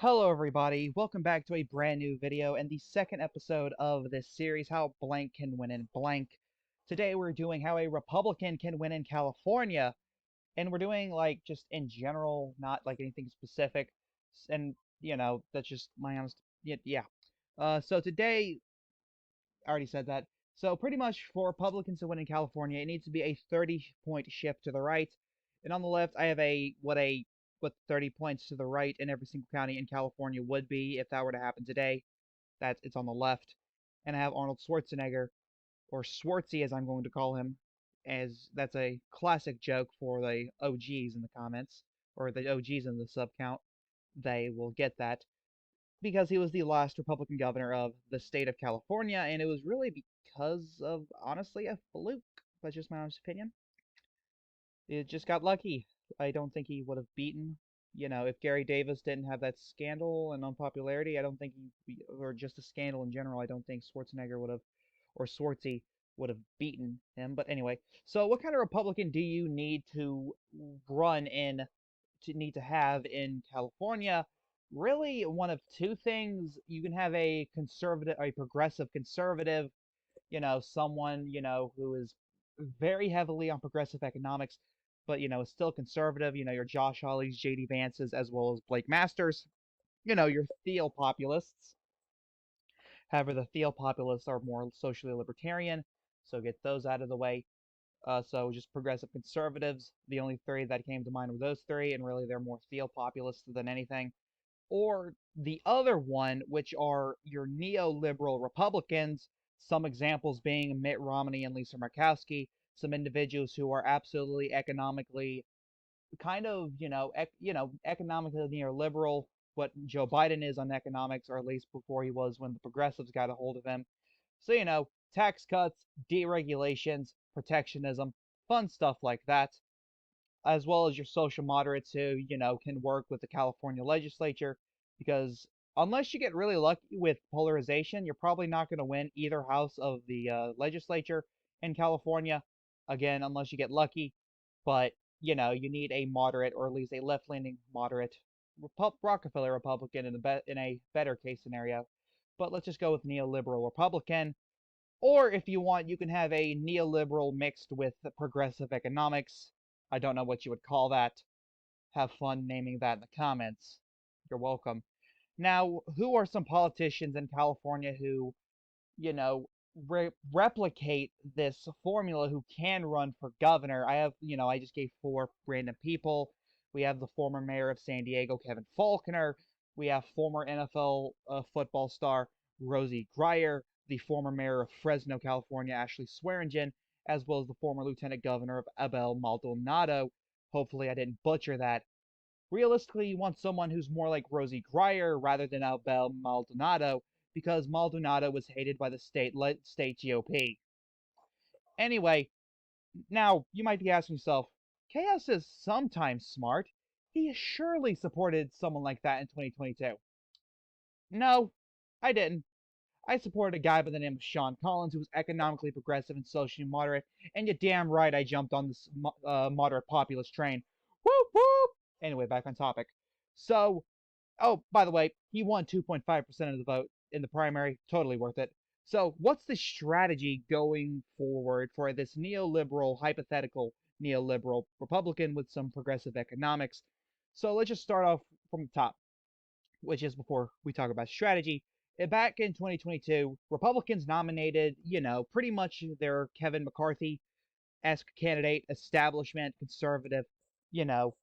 Hello everybody, welcome back to a brand new video and the second episode of this series, How Blank Can Win in Blank. Today we're doing how a Republican can win in California, and we're doing like just in general, not like anything specific, and that's just my honest, yeah. So today, I already said that, so pretty much for Republicans to win in California, it needs to be a 30-point shift to the right, and on the left I have what 30 points to the right in every single county in California would be if that were to happen today. It's on the left. And I have Arnold Schwarzenegger, or Schwartzy as I'm going to call him, as that's a classic joke for the OGs in the comments, or the OGs in the sub count. They will get that because he was the last Republican governor of the state of California, and it was really because of, honestly, a fluke. That's just my honest opinion. It just got lucky. I don't think he would have beaten. If Gary Davis didn't have that scandal and unpopularity, I don't think or just a scandal in general, I don't think Schwarzenegger would have, or Swartzy would have beaten him. But anyway, so what kind of Republican do you need to run in, need to have in California? Really, one of two things. You can have a conservative, a progressive conservative, someone, who is very heavily on progressive economics, but, is still conservative, your Josh Hawley's, JD Vance's, as well as Blake Masters, your Thiel populists. However, the Thiel populists are more socially libertarian, so get those out of the way. So just progressive conservatives, the only three that came to mind were those three, and really they're more Thiel populists than anything. Or the other one, which are your neoliberal Republicans, some examples being Mitt Romney and Lisa Murkowski, some individuals who are absolutely economically kind of, economically neoliberal, what Joe Biden is on economics, or at least before he was when the progressives got a hold of him. So, tax cuts, deregulations, protectionism, fun stuff like that, as well as your social moderates who, can work with the California legislature, because unless you get really lucky with polarization, you're probably not going to win either house of the legislature in California, again, unless you get lucky. But, you need a moderate, or at least a left-leaning moderate Rockefeller Republican in a better case scenario. But let's just go with neoliberal Republican. Or if you want, you can have a neoliberal mixed with progressive economics. I don't know what you would call that. Have fun naming that in the comments. You're welcome. Now, who are some politicians in California who, you know, replicate this formula who can run for governor? I just gave four random people. We have the former mayor of San Diego, Kevin Faulconer. We have former NFL football star Rosie Grier, the former mayor of Fresno, California, Ashley Swearingen, as well as the former lieutenant governor of Abel Maldonado. Hopefully, I didn't butcher that. Realistically, you want someone who's more like Rosie Grier rather than Abel Maldonado, because Maldonado was hated by the state GOP. Anyway, now you might be asking yourself, Chaos is sometimes smart. He surely supported someone like that in 2022. No, I didn't. I supported a guy by the name of Sean Collins who was economically progressive and socially moderate, and you're damn right I jumped on this moderate populist train. Whoop whoop! Anyway, back on topic. So, oh, by the way, he won 2.5% of the vote in the primary. Totally worth it. So, what's the strategy going forward for this neoliberal, hypothetical neoliberal Republican with some progressive economics? So, let's just start off from the top, which is before we talk about strategy. Back in 2022, Republicans nominated, pretty much their Kevin McCarthy-esque candidate, establishment, conservative, you know,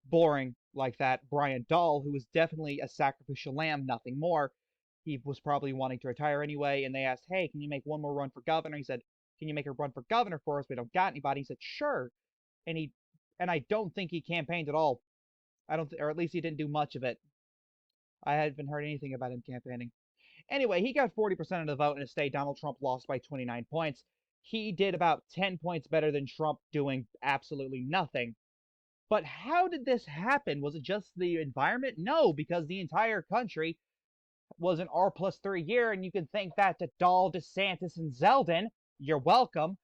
boring like that, Brian Dahl, who was definitely a sacrificial lamb, nothing more. He was probably wanting to retire anyway, and they asked, "Hey, can you make one more run for governor?" He said, "Can you make a run for governor for us? We don't got anybody." He said, "Sure," and I don't think he campaigned at all. I don't, or at least he didn't do much of it. I haven't heard anything about him campaigning. Anyway, he got 40% of the vote in a state Donald Trump lost by 29 points. He did about 10 points better than Trump doing absolutely nothing. But how did this happen? Was it just the environment? No, because the entire country was an R+3 year, and you can thank that to Dahl, DeSantis, and Zeldin. You're welcome.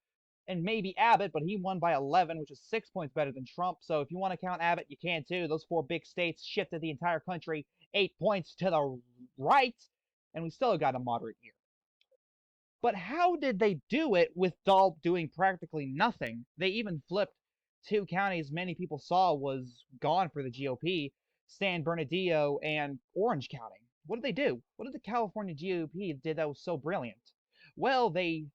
and maybe Abbott, but he won by 11, which is 6 points better than Trump. So if you want to count Abbott, you can too. Those four big states shifted the entire country 8 points to the right, and we still got a moderate year. But how did they do it with Dahl doing practically nothing? They even flipped two counties many people saw was gone for the GOP, San Bernardino and Orange County. What did they do? What did the California GOP did that was so brilliant? Well, they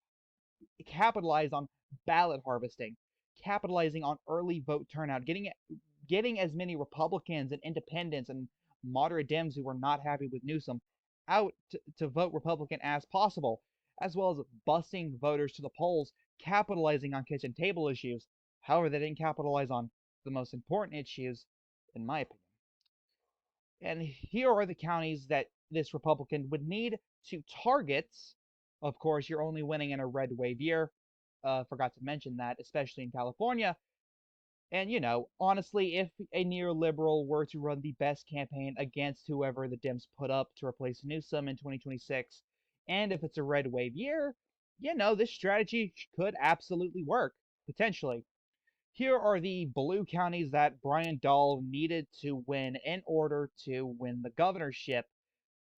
capitalized on ballot harvesting, capitalizing on early vote turnout, getting as many Republicans and independents and moderate Dems who were not happy with Newsom out to vote Republican as possible, as well as busing voters to the polls, capitalizing on kitchen table issues. However, they didn't capitalize on the most important issues, in my opinion. And here are the counties that this Republican would need to target. Of course, you're only winning in a red wave year. Forgot to mention that, especially in California. And, honestly, if a neoliberal were to run the best campaign against whoever the Dems put up to replace Newsom in 2026, and if it's a red wave year, this strategy could absolutely work, potentially. Here are the blue counties that Brian Dahl needed to win in order to win the governorship.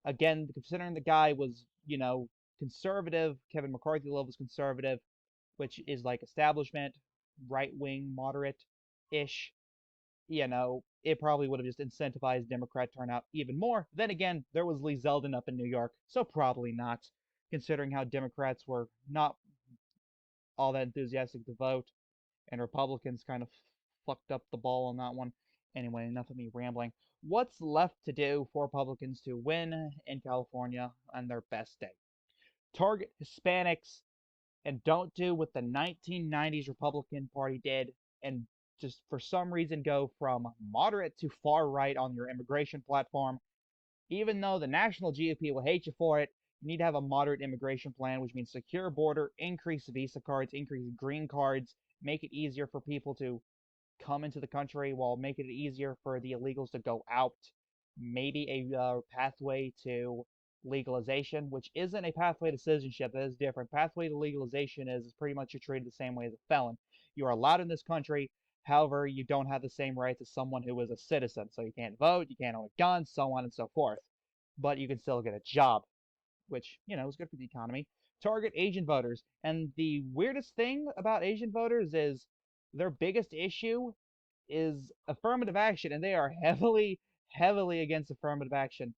Again, considering the guy was, conservative, Kevin McCarthy level was conservative, which is like establishment, right wing, moderate ish, it probably would have just incentivized Democrat turnout even more. Then again, there was Lee Zeldin up in New York, so probably not, considering how Democrats were not all that enthusiastic to vote, and Republicans kind of fucked up the ball on that one. Anyway, enough of me rambling. What's left to do for Republicans to win in California on their best day? Target Hispanics and don't do what the 1990s Republican Party did and just for some reason go from moderate to far right on your immigration platform. Even though the national GOP will hate you for it, you need to have a moderate immigration plan, which means secure border, increase visa cards, increase green cards, make it easier for people to come into the country while making it easier for the illegals to go out. Maybe a pathway to legalization, which isn't a pathway to citizenship. That is different. Pathway to legalization is pretty much you're treated the same way as a felon. You are allowed in this country. However, you don't have the same rights as someone who is a citizen. So you can't vote, you can't own a gun, so on and so forth. But you can still get a job, which, is good for the economy. Target Asian voters. And the weirdest thing about Asian voters is their biggest issue is affirmative action, and they are heavily, heavily against affirmative action.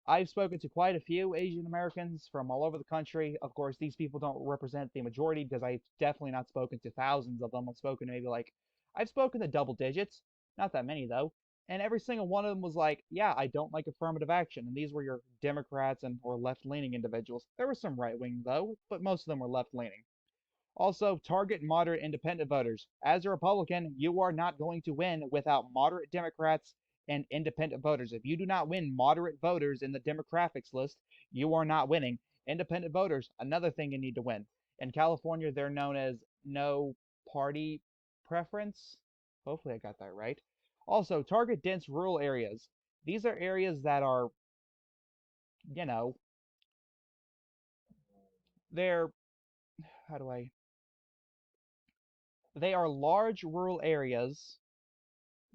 I've spoken to quite a few Asian Americans from all over the country. Of course, these people don't represent the majority because I've definitely not spoken to thousands of them. I've spoken to double digits, not that many though. And every single one of them was like, yeah, I don't like affirmative action. And these were your Democrats and or left-leaning individuals. There were some right-wing though, but most of them were left-leaning. Also, target moderate independent voters. As a Republican, you are not going to win without moderate Democrats and independent voters. If you do not win moderate voters in the demographics list, you are not winning. Independent voters, another thing you need to win. In California, they're known as no party preference. Hopefully, I got that right. Also, target dense rural areas. These are areas that are, you know, they're, how do I, they are large rural areas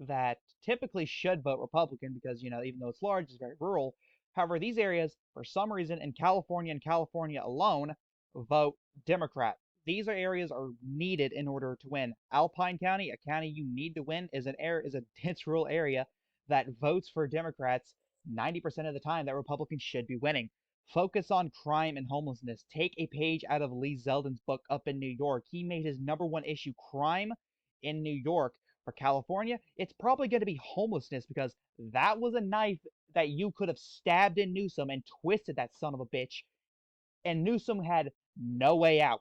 that typically should vote Republican because, even though it's large, it's very rural. However, these areas, for some reason, in California and California alone, vote Democrat. These areas are needed in order to win. Alpine County, a county you need to win, is a dense rural area that votes for Democrats 90% of the time that Republicans should be winning. Focus on crime and homelessness. Take a page out of Lee Zeldin's book Up in New York. He made his number one issue crime in New York. For California, it's probably going to be homelessness because that was a knife that you could have stabbed in Newsom and twisted that son of a bitch, and Newsom had no way out.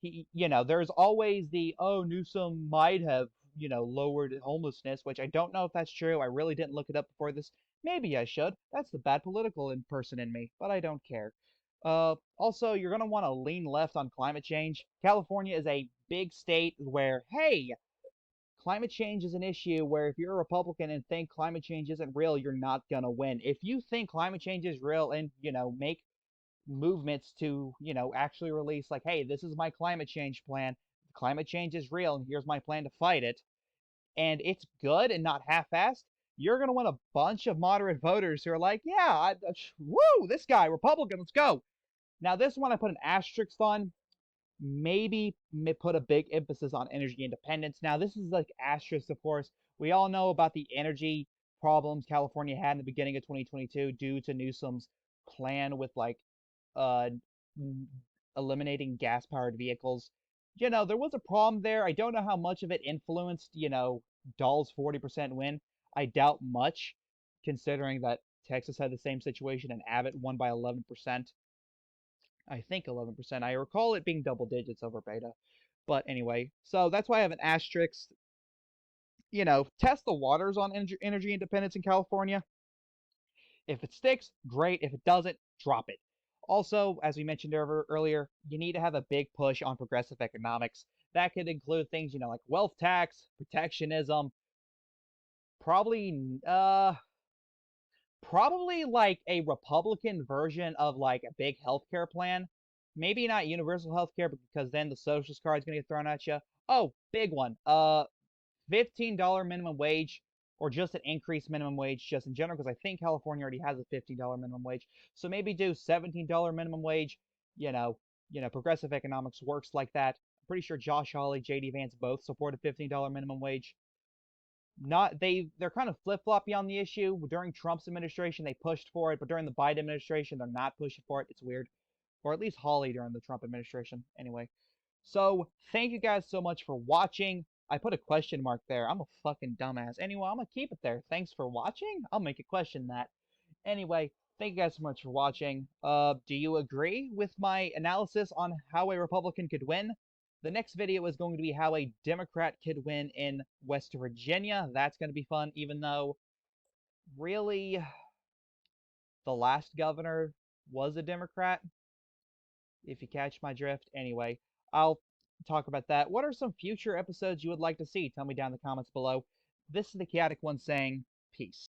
There's always the, oh, Newsom might have, lowered homelessness, which I don't know if that's true. I really didn't look it up before this. Maybe I should. That's the bad political person in me, but I don't care. Also, you're going to want to lean left on climate change. California is a big state where, hey, climate change is an issue where if you're a Republican and think climate change isn't real, you're not going to win. If you think climate change is real and, make movements to, actually release, like, hey, this is my climate change plan. Climate change is real, and here's my plan to fight it. And it's good and not half-assed, you're going to win a bunch of moderate voters who are like, yeah, woo, this guy, Republican, let's go. Now, this one I put an asterisk on. Maybe put a big emphasis on energy independence. Now, this is like asterisk, of course. We all know about the energy problems California had in the beginning of 2022 due to Newsom's plan with like uh eliminating gas-powered vehicles. There was a problem there. I don't know how much of it influenced, Dahl's 40% win. I doubt much, considering that Texas had the same situation and Abbott won by 11%. I think 11%. I recall it being double digits over beta. But anyway, so that's why I have an asterisk. Test the waters on energy independence in California. If it sticks, great. If it doesn't, drop it. Also, as we mentioned earlier, you need to have a big push on progressive economics. That could include things, like wealth tax, protectionism, probably probably like a Republican version of like a big healthcare plan. Maybe not universal healthcare because then the socialist card is going to get thrown at you. Oh, big one. $15 minimum wage or just an increased minimum wage just in general because I think California already has a $15 minimum wage. So maybe do $17 minimum wage. Progressive economics works like that. I'm pretty sure Josh Hawley, JD Vance both support a $15 minimum wage. They're kind of flip-floppy on the issue. During Trump's administration they pushed for it, but during the Biden administration they're not pushing for it. It's weird. Or at least Hawley during the Trump administration. Anyway. So thank you guys so much for watching. I put a question mark there. I'm a fucking dumbass. Anyway, I'm gonna keep it there. Thanks for watching. I'll make a question that. Anyway, thank you guys so much for watching. Do you agree with my analysis on how a Republican could win? The next video is going to be how a Democrat could win in West Virginia. That's going to be fun, even though, really, the last governor was a Democrat, if you catch my drift. Anyway, I'll talk about that. What are some future episodes you would like to see? Tell me down in the comments below. This is the Chaotic One saying, peace.